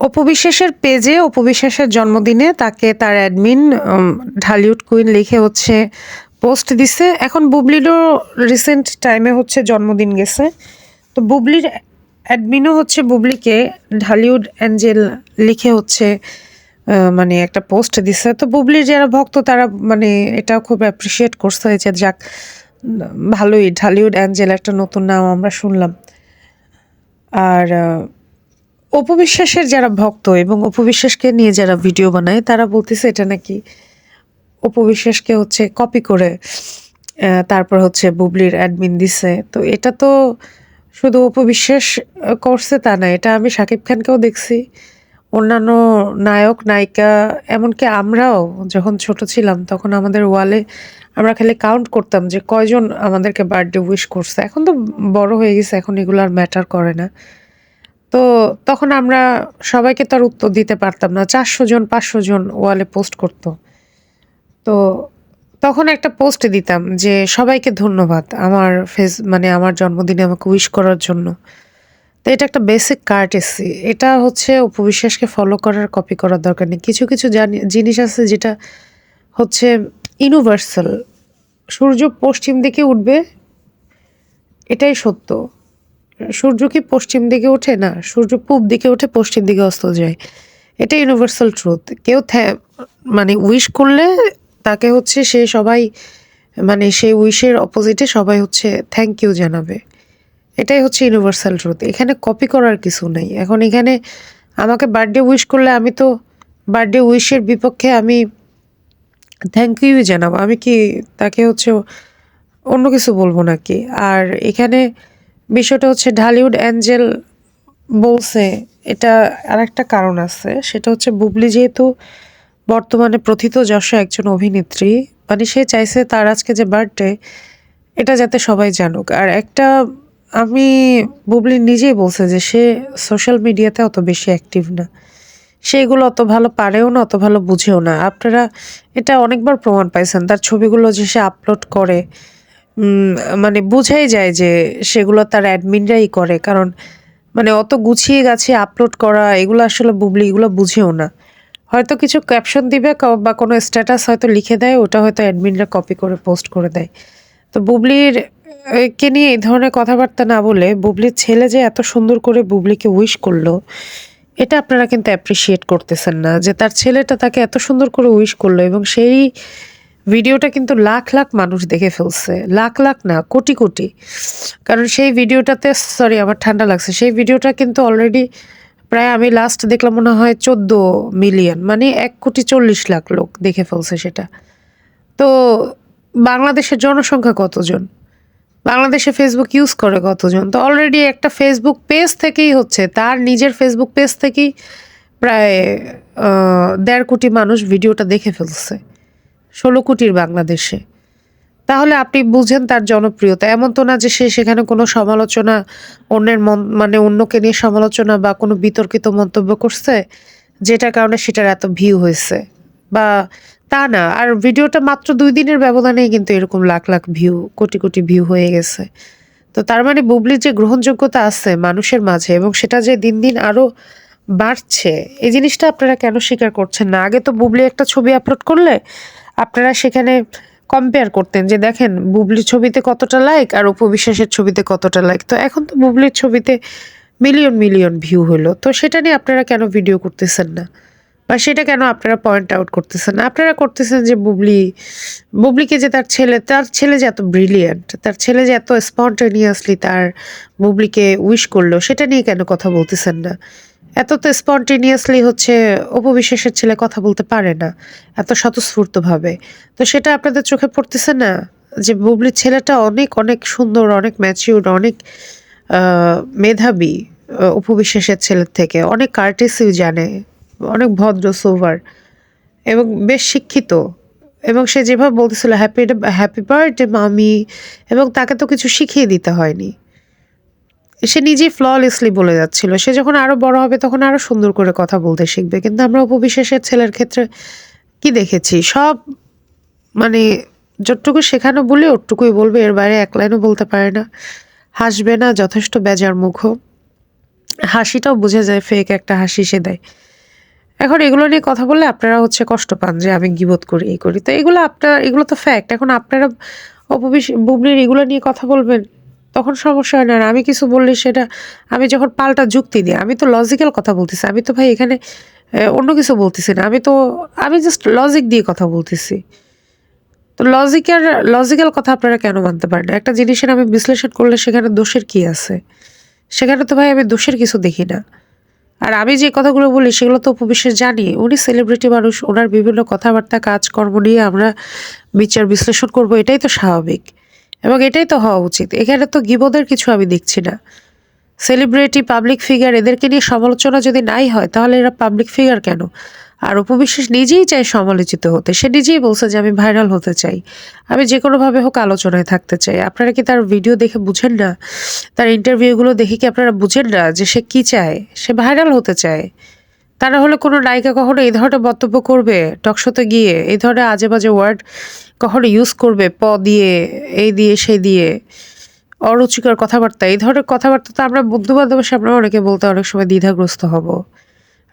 অপু বিশ্বাসের পেজে অপু বিশ্বাসের জন্মদিনে তাকে তার অ্যাডমিন ঢালিউড কুইন লিখে হচ্ছে পোস্ট দিছে। এখন বুবলিরও রিসেন্ট টাইমে হচ্ছে জন্মদিন গেছে, তো বুবলির অ্যাডমিনও হচ্ছে বুবলিকে ঢালিউড অ্যাঞ্জেল লিখে হচ্ছে মানে একটা পোস্ট দিছে। তো বুবলির যারা ভক্ত তারা মানে এটা খুব অ্যাপ্রিসিয়েট করছে যে যাক ভালোই, ঢালিউড অ্যাঞ্জেল একটা নতুন নাম আমরা শুনলাম। আর অপু বিশ্বাসের যারা ভক্ত এবং অপু বিশ্বাসকে নিয়ে যারা ভিডিও বানায় তারা বলতেছে এটা নাকি অপু বিশ্বাসকে হচ্ছে কপি করে তারপর হচ্ছে বুবলির অ্যাডমিন দিছে। তো এটা তো শুধু অপু বিশ্বাস করছে তা না, এটা আমি শাকিব খানকেও দেখছি, অন্যান্য নায়ক নায়িকা, এমনকি আমরাও যখন ছোট ছিলাম তখন আমাদের ওয়ালে আমরা খালি কাউন্ট করতাম যে কয়জন আমাদেরকে বার্থডে উইশ করছে। এখন তো বড় হয়ে গেছে, এখন এগুলো আর ম্যাটার করে না। তো তখন আমরা সবাইকে তো আর উত্তর দিতে পারতাম না, 400 জন 500 জন ওয়ালে পোস্ট করত। তো তখন একটা পোস্ট দিতাম যে সবাইকে ধন্যবাদ আমার মানে আমার জন্মদিনে আমাকে উইশ করার জন্য। তো এটা একটা বেসিক কার্টেসি, এটা হচ্ছে অপু বিশ্বাসকে ফলো করার কপি করার দরকার নেই। কিছু কিছু জিনিস আছে যেটা হচ্ছে ইউনিভার্সাল। সূর্য পশ্চিম দিকে উঠবে, এটাই সত্য। সূর্য কি পশ্চিম দিকে ওঠে? না, সূর্য পূব দিকে ওঠে, পশ্চিম দিকে অস্ত যায়। এটা ইউনিভার্সাল ট্রুথ। কেউ মানে উইশ করলে তাকে হচ্ছে সে সবাই মানে সেই উইশের অপোজিটে সবাই হচ্ছে থ্যাংক ইউ জানাবে। এটাই হচ্ছে ইউনিভার্সাল ট্রুথ। এখানে কপি করার কিছু নেই। এখন এখানে আমাকে বার্থডে উইশ করলে আমি তো বার্থডে উইশের বিপক্ষে আমি থ্যাংক ইউ জানাবো, আমি কি তাকে হচ্ছে অন্য কিছু বলবো নাকি? আর এখানে বিষয়টা হচ্ছে ঢালিউড অ্যাঞ্জেল বলছে, এটা আর একটা কারণ আছে, সেটা হচ্ছে বুবলি যেহেতু বর্তমানে প্রথিতযশা একজন অভিনেত্রী, মানে সে চাইছে তার আজকে যে বার্থডে এটা যাতে সবাই জানুক। আর একটা আমি বুবলি নিজেই বলছে যে সে সোশ্যাল মিডিয়াতে অত বেশি অ্যাক্টিভ না, সেগুলো অত ভালো পারেও না, অত ভালো বুঝেও না। আপনারা এটা অনেকবার প্রমাণ পাইছেন, তার ছবিগুলো যে সে আপলোড করে মানে বোঝাই যায় যে সেগুলো তার অ্যাডমিনরাই করে। কারণ মানে অত গুছিয়ে গাছিয়ে আপলোড করা এগুলো আসলে বুবলি এগুলো বুঝেও না। হয়তো কিছু ক্যাপশন দিবে বা কোনো স্ট্যাটাস হয়তো লিখে দেয়, ওটা হয়তো অ্যাডমিনরা কপি করে পোস্ট করে দেয়। তো বুবলির কে নিয়ে এই ধরনের কথাবার্তা না বলে বুবলির ছেলে যে এত সুন্দর করে বুবলিকে উইশ করলো, এটা আপনারা কিন্তু অ্যাপ্রিসিয়েট করতেছেন না যে তার ছেলেটা তাকে এত সুন্দর করে উইশ করলো এবং সেই ভিডিওটা কিন্তু লাখ লাখ মানুষ দেখে ফেলছে, লাখ লাখ না কোটি কোটি। কারণ সেই ভিডিওটাতে, সরি আমার ঠান্ডা লাগছে, সেই ভিডিওটা কিন্তু অলরেডি প্রায় আমি লাস্ট দেখলাম মনে হয় 14 মিলিয়ন, মানে 1,40,00,000 লোক দেখে ফেলছে সেটা। তো বাংলাদেশের জনসংখ্যা কতজন, বাংলাদেশে ফেসবুক ইউজ করে কতজন? তো অলরেডি একটা ফেসবুক পেজ থেকেই হচ্ছে, তার নিজের ফেসবুক পেজ থেকেই প্রায় 1.5 কোটি মানুষ ভিডিওটা দেখে ফেলছে 16 কোটির বাংলাদেশে। তাহলে আপনি বুঝেন তার জনপ্রিয়তা। এমন তো না যে সে সেখানে কোনো সমালোচনা, অন্যের মানে অন্যকে নিয়ে সমালোচনা বা কোনো বিতর্কিত মন্তব্য করছে যেটার কারণে সেটার এত ভিউ হয়েছে, বা তা না। আর ভিডিওটা মাত্র 2 দিনের ব্যবধানেই কিন্তু এরকম লাখ লাখ ভিউ, কোটি কোটি ভিউ হয়ে গেছে। তো তার মানে বুবলির যে গ্রহণযোগ্যতা আছে মানুষের মাঝে এবং সেটা যে দিন দিন আরো বাড়ছে, এই জিনিসটা আপনারা কেন স্বীকার করছেন না? আগে তো বুবলি একটা ছবি আপলোড করলে আপনারা সেখানে কম্পেয়ার করতেন যে দেখেন বুবলির ছবিতে কতটা লাইক আর অপু বিশ্বাসের ছবিতে কতটা লাইক। তো এখন তো বুবলির ছবিতে মিলিয়ন মিলিয়ন ভিউ হলো, তো সেটা নিয়ে আপনারা কেন ভিডিও করতেছেন না বা সেটা কেন আপনারা পয়েন্ট আউট করতেছেন না? আপনারা করতেছেন যে বুবলিকে যে তার ছেলে যে এত ব্রিলিয়ান্ট, তার ছেলে যে এত স্পন্টেনিয়াসলি তার বুবলিকে উইশ করলো, সেটা নিয়ে কেন কথা বলতেছেন না? এত তো স্পন্টেনিয়াসলি হচ্ছে অপু বিশ্বাসের ছেলে কথা বলতে পারে না এত স্বতঃস্ফূর্তভাবে। তো সেটা আপনাদের চোখে পড়তেছে না যে বুবলির ছেলেটা অনেক অনেক সুন্দর, অনেক ম্যাচিউরড, অনেক মেধাবী অপু বিশ্বাসের ছেলের থেকে, অনেক কার্টেসিও জানে, অনেক ভদ্র সোভার এবং বেশ শিক্ষিত। এবং সে যেভাবে বলতেছিল হ্যাপি হ্যাপি বার্থডে মামি, এবং তাকে তো কিছু শিখিয়ে দিতে হয়নি, সে নিজেই ফ্ললেসলি বলে যাচ্ছিল। সে যখন আরো বড় হবে তখন আরো সুন্দর করে কথা বলতে শিখবে। কিন্তু আমরা অপু বিশ্বাসের ছেলের ক্ষেত্রে কি দেখেছি, সব মানে যতটুকু শেখানো বলে ওটুকুই বলবে, এর বাইরে এক লাইনও বলতে পারে না, হাসবে না, যথেষ্ট বেজার মুখো। হাসিটাও বোঝা যায় ফেক একটা হাসি সে দেয়। এখন এগুলো নিয়ে কথা বললে আপনারা হচ্ছে কষ্ট পান যে আমি গীবত করি, এই করি। তো এগুলো তো ফ্যাক্ট। এখন আপনারা বুবলির এগুলো নিয়ে কথা বলবেন, তখন সমস্যা হয় না। আর আমি কিছু বললে সেটা আমি যখন পাল্টা যুক্তি দিই, আমি তো লজিক্যাল কথা বলতেছি। আমি তো ভাই এখানে অন্য কিছু বলতেছি না। আমি জাস্ট লজিক দিয়ে কথা বলতেছি। তো লজিক্যাল কথা আপনারা কেন মানতে পারেন না? একটা জিনিসের আমি বিশ্লেষণ করলে সেখানে দোষের কি আছে? সেখানে তো ভাই আমি দোষের কিছু দেখি না। আর আমি যে কথাগুলো বলি সেগুলো তো উপবিশ্বাস জানি। উনি সেলিব্রিটি মানুষ, ওনার বিভিন্ন কথাবার্তা কাজকর্ম নিয়ে আমরা বিচার বিশ্লেষণ করব, এটাই তো স্বাভাবিক এবং এটাই তো হওয়া উচিত। এখানে তো গীবতের কিছু আমি দেখছি না। সেলিব্রিটি, পাবলিক ফিগার, এদেরকে নিয়ে সমালোচনা যদি নাই হয় তাহলে এরা পাবলিক ফিগার কেন? আর উপবিশ্বাস নিজেই চায় সমালোচিত হতে। সে নিজেই বলছে যে আমি ভাইরাল হতে চাই, আমি যে কোনোভাবে হোক আলোচনায় থাকতে চাই। আপনারা কি তার ভিডিও দেখে বুঝেন না? তার ইন্টারভিউগুলো দেখে কি আপনারা বুঝেন না যে সে কি চায়? সে ভাইরাল হতে চায়। তা না হলে কোনো নায়িকা কখনো এই ধরনের মন্তব্য করবে টকশোতে গিয়ে? এই ধরনের আজে বাজে ওয়ার্ড কখনো ইউজ করবে? দিয়ে, এই দিয়ে, সেই দিয়ে, অরুচিকর কথাবার্তা, এই ধরনের কথাবার্তা তো আমরা বন্ধু-বান্ধবের সামনে অনেকে বলতে অনেক সময় দ্বিধাগ্রস্ত হব।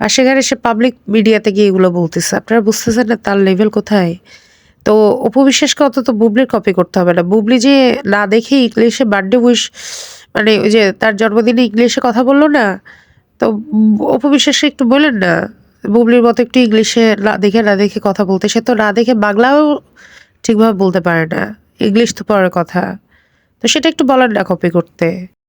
আর সেখানে সে পাবলিক মিডিয়াতে গিয়ে এগুলো বলতেছে। আপনারা বুঝতেছেন না তার লেভেল কোথায়? তো অপু বিশ্বাসকে অন্তত বুবলির কপি করতে হবে না। বুবলি যে না দেখে ইংলিশে বার্থডে উইশ, মানে ওই যে তার জন্মদিনে ইংলিশে কথা বলল না? তো অপু বিশ্বাসকে একটু বললেন না বুবলির মতো একটু ইংলিশে না দেখে কথা বলতে। সে তো না দেখে বাংলাও ঠিকভাবে বলতে পারে না। ইংলিশ তো পরের কথা। তো সেটা একটু বলেন না কপি করতে।